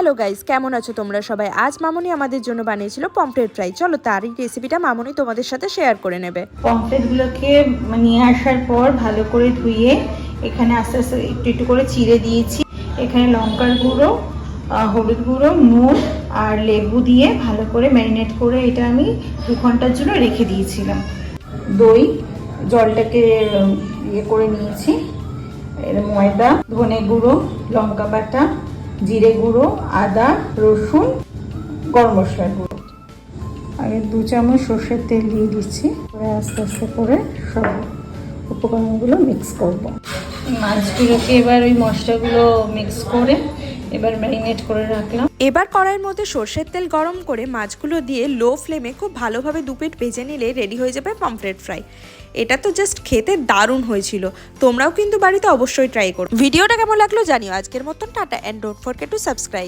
Hello guys, কেমন আছো তোমরা সবাই? আজ মামনি আমাদের জন্য বানিয়েছিল পমফ্রেট ফ্রাই। চলো তারই রেসিপিটা মামনি তোমাদের সাথে শেয়ার করে নেবে। পমফ্রেটগুলোকে নিয়ে আসার পর ভালো করে ধুয়ে এখানে আস্তে আস্তে একটু একটু করে চিড়ে দিয়েছি। এখানে লঙ্কার গুঁড়ো, হলুদ গুঁড়ো, নুন আর লেবু দিয়ে ভালো করে ম্যারিনেট করে এটা আমি 2 ঘন্টার জন্য রেখে দিয়েছিলাম। দই, জলটাকে ইয়ে করে নিয়েছি। এর ময়দা, ধনে গুঁড়ো, লঙ্কা বাটা, জিরে গুঁড়ো, আদা, রসুন, গরম মশলার গুঁড়ো। আগে 2 চামচ সর্ষের তেল দিয়ে দিচ্ছি। আস্তে আস্তে করে সব উপকরণগুলো মিক্স করব। মাছগুলোকে এবার ওই মশলাগুলো মিক্স করে এবার ম্যারিনেট করে রাখলাম। এবার কড়াইয়ের মধ্যে সর্ষের তেল গরম করে মাছগুলো দিয়ে লো ফ্লেমে খুব ভালোভাবে 2 পিঠ ভেজে নিলে রেডি হয়ে যাবে পমফ্রেট ফ্রাই। এটা তো জাস্ট খেতে দারুণ হয়েছিল। তোমরাও কিন্তু বাড়িতে অবশ্যই ট্রাই করো। ভিডিওটা কেমন লাগলো জানিও। আজকের মতন tata, and don't forget to subscribe.